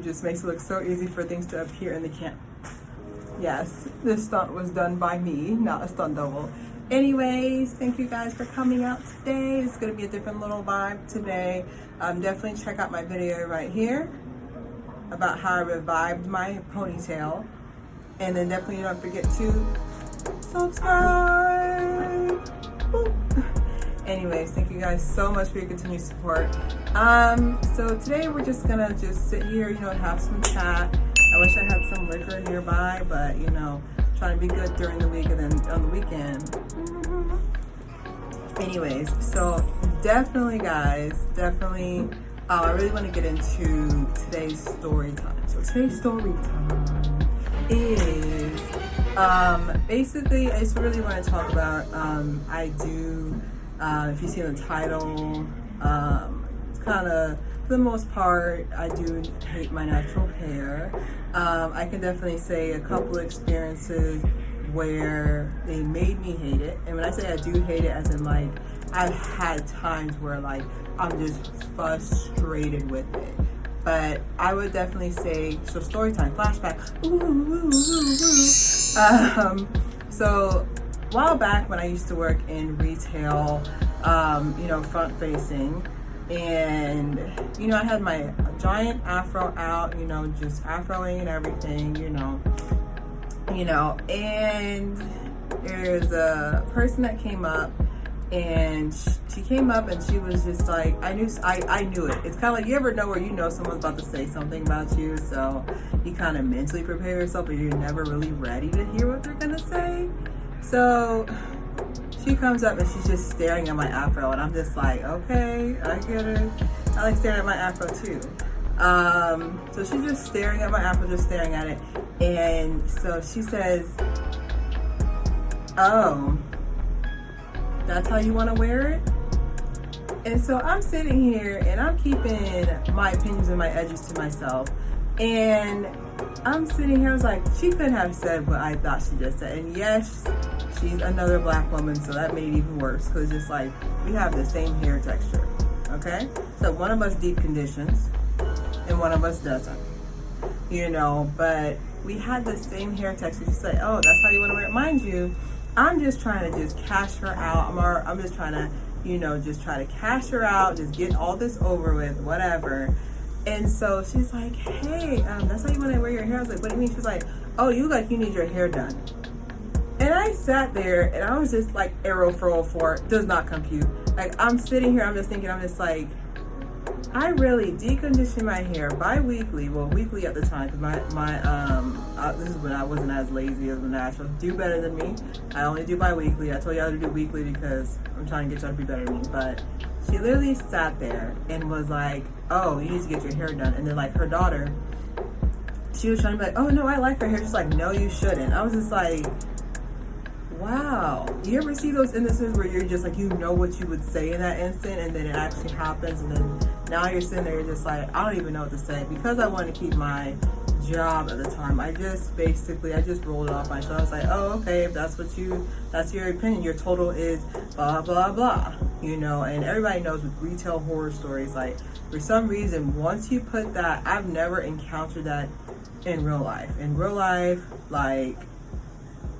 YouTube just makes it look so easy for things to appear in the camp. Yes, this stunt was done by me, not a stunt double. Anyways, thank you guys for coming out today. It's gonna be a different little vibe today. Definitely check out my video right here about how I revived my ponytail. And then definitely don't forget to subscribe. Woo. Anyways, thank you guys so much for your continued support. So today we're just gonna sit here, you know, have some chat. I wish I had some liquor nearby, but you know, trying to be good during the week and then on the weekend. Anyways, so definitely guys, I really want to get into today's story time. So today's story time is basically, I just really want to talk about, if you see the title, it's kind of, for the most part, I do hate my natural hair. I can definitely say a couple of experiences where they made me hate it. And when I say I do hate it, as in like, I've had times where like, I'm just frustrated with it. But I would definitely say, so story time, flashback. So a while back when I used to work in retail, you know, front facing, and you know, I had my giant afro out, you know, just afroing and everything, you know, and there's a person that came up, and she came up and she was just like, I knew it. It's kind of like, you ever know where you know someone's about to say something about you, so you kind of mentally prepare yourself, but you're never really ready to hear what they're gonna say. So she comes up and she's just staring at my afro, and I'm just like, okay, I get it. I like staring at my afro too. So she's just staring at my afro, just staring at it, and so she says, oh, that's how you want to wear it? And so I'm sitting here and I'm keeping my opinions and my edges to myself, and I'm sitting here, I was like, she couldn't have said what I thought she just said. And yes, she's another black woman, so that made it even worse, because it's like, we have the same hair texture, okay? So one of us deep conditions and one of us doesn't, you know, but we had the same hair texture. She's like, oh, that's how you want to wear it? Mind you, I'm just trying to just cash her out. I'm just trying to, you know, just try to cash her out, just get all this over with, whatever. And so she's like, hey, that's how you want to wear your hair? I was like, what do you mean? She's like, oh, you look like you need your hair done. And I sat there and I was just like, arrow for 04, does not compute. Like, I'm sitting here, I'm just thinking, I'm just like, I really decondition my hair bi-weekly, well, weekly at the time, because this is when I wasn't as lazy as when I actually do better than me. I only do bi-weekly. I told y'all to do weekly because I'm trying to get y'all to be better than me. But she literally sat there and was like, oh, you need to get your hair done. And then like her daughter, she was trying to be like, oh no, I like her hair. She's like, no, you shouldn't. I was just like, wow. You ever see those instances where you're just like, you know what you would say in that instant, and then it actually happens, and then now you're sitting there, you're just like, I don't even know what to say. Because I wanted to keep my job at the time, I just rolled it off my shoulder. I was like, oh, okay, if that's your opinion, your total is blah, blah, blah, you know. And everybody knows with retail horror stories, like, for some reason, once you put that, I've never encountered that in real life. In real life, like,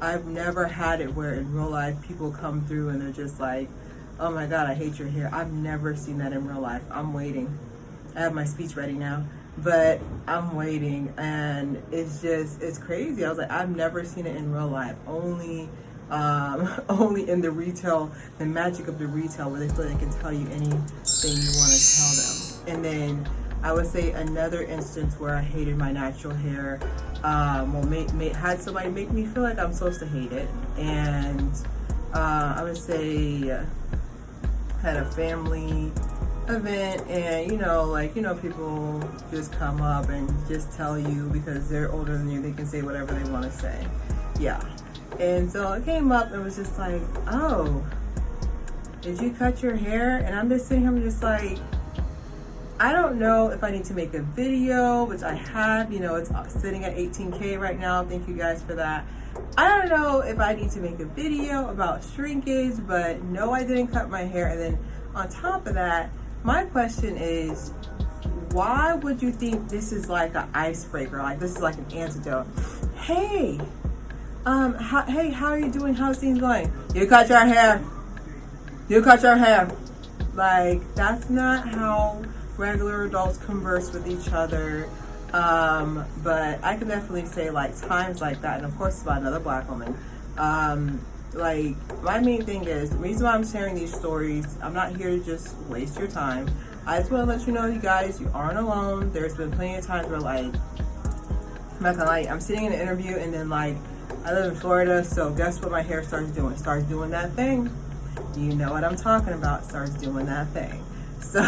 I've never had it where in real life people come through and they're just like, oh my God, I hate your hair. I've never seen that in real life. I'm waiting. I have my speech ready now, but I'm waiting, and it's crazy. I was like, I've never seen it in real life. Only in the retail, the magic of the retail, where they feel they can tell you anything you want to tell them. And then I would say another instance where I hated my natural hair, had somebody make me feel like I'm supposed to hate it. And I would say had a family event, and you know, people just come up and just tell you, because they're older than you, they can say whatever they want to say. Yeah. And so it came up and was just like, oh, did you cut your hair? And I'm just sitting here, I'm just like, I don't know if I need to make a video, which I have, you know, it's sitting at 18K right now. Thank you guys for that. I don't know if I need to make a video about shrinkage, but no, I didn't cut my hair. And then on top of that, my question is, why would you think this is like an icebreaker? Like this is like an antidote. Hey, how are you doing? How's things going? You cut your hair. You cut your hair. Like, that's not how regular adults converse with each other. But I can definitely say, like, times like that, and of course it's about another Black woman. Like, my main thing is, the reason why I'm sharing these stories, I'm not here to just waste your time. I just want to let you know, you guys, you aren't alone. There's been plenty of times where, like, I'm not gonna lie, I'm sitting in an interview, and then, like, I live in Florida, so guess what my hair starts doing? It starts doing that thing. You know what I'm talking about. Starts doing that thing. So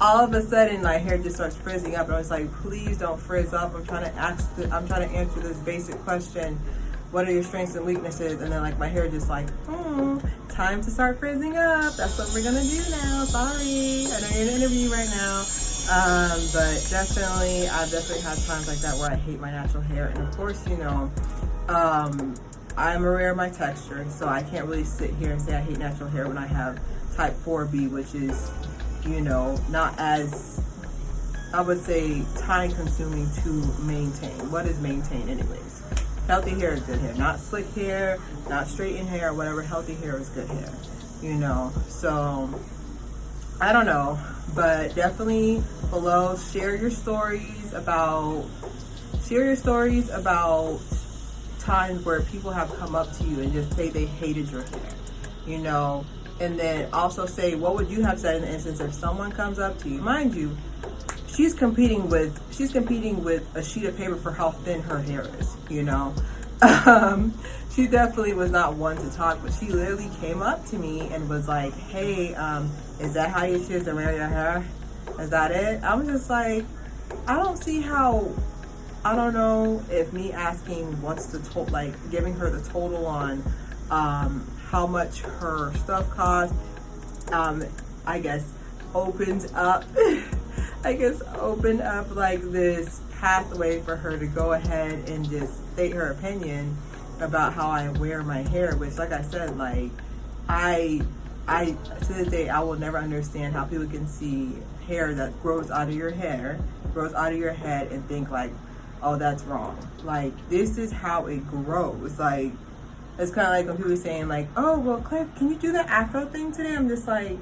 all of a sudden my hair just starts frizzing up, and I was like, please don't frizz up. I'm trying to answer this basic question. What are your strengths and weaknesses? And then like my hair just like, time to start frizzing up. That's what we're gonna do now. Sorry, I know you're in an interview right now. But definitely, I've definitely had times like that where I hate my natural hair. And of course, you know, I'm aware of my texture, so I can't really sit here and say I hate natural hair when I have type 4B, which is, you know, not as, I would say, time consuming to maintain. What is maintain anyways? Healthy hair is good hair, not slick hair, not straightened hair, whatever. Healthy hair is good hair, you know. So I don't know, but definitely below, share your stories about times where people have come up to you and just say they hated your hair, you know. And then also say, what would you have said in the instance if someone comes up to you? Mind you, she's competing with a sheet of paper for how thin her hair is, you know. She definitely was not one to talk, but she literally came up to me and was like, hey, is that how you choose to wear your hair? Is that it? I was just like, I don't see how. I don't know if me asking what's the total, like giving her the total on how much her stuff costs, I guess opened up like this pathway for her to go ahead and just state her opinion about how I wear my hair, which, like I said, like I to this day I will never understand how people can see hair that grows out of your head and think like, oh, that's wrong. Like, this is how it grows. Like, it's kind of like when people are saying like, oh, well, Claire, can you do the Afro thing today? I'm just like,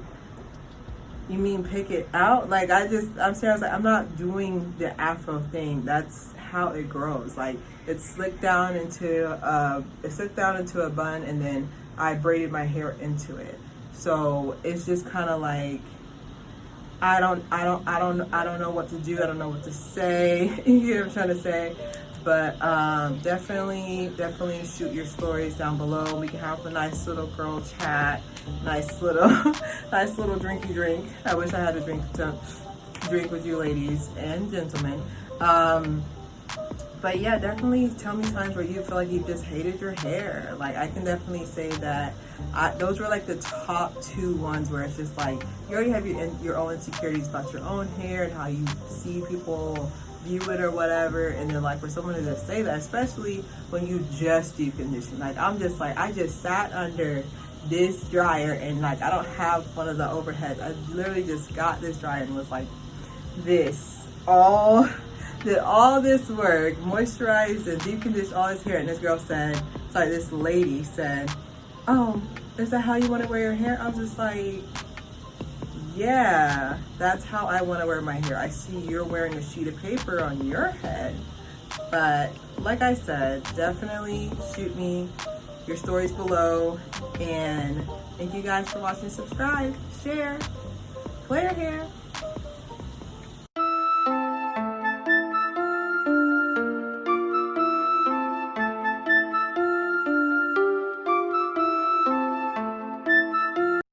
you mean pick it out? Like, I'm serious. Like, I'm not doing the Afro thing. That's how it grows. Like, it's slicked down into a bun, and then I braided my hair into it. So it's just kind of like, I don't know what to do. I don't know what to say. You know what I'm trying to say? But definitely shoot your stories down below. We can have a nice little girl chat, nice little drinky drink. I wish I had a drink to drink with you ladies and gentlemen. But yeah, definitely tell me times where you feel like you just hated your hair. Like, I can definitely say that those were like the top two ones where it's just like, you already have your own insecurities about your own hair and how you see people view it or whatever. And then like for someone to just say that, especially when you just deep condition. Like, I'm just like, I just sat under this dryer and like, I don't have one of the overheads. I literally just got this dryer and was like this, did all this work, moisturized and deep conditioned all this hair, and this girl said, sorry, this lady said, oh, is that how you want to wear your hair? I was just like, yeah, that's how I want to wear my hair. I see you're wearing a sheet of paper on your head. But like I said, definitely shoot me your stories below, and thank you guys for watching. Subscribe, share, Claire hair.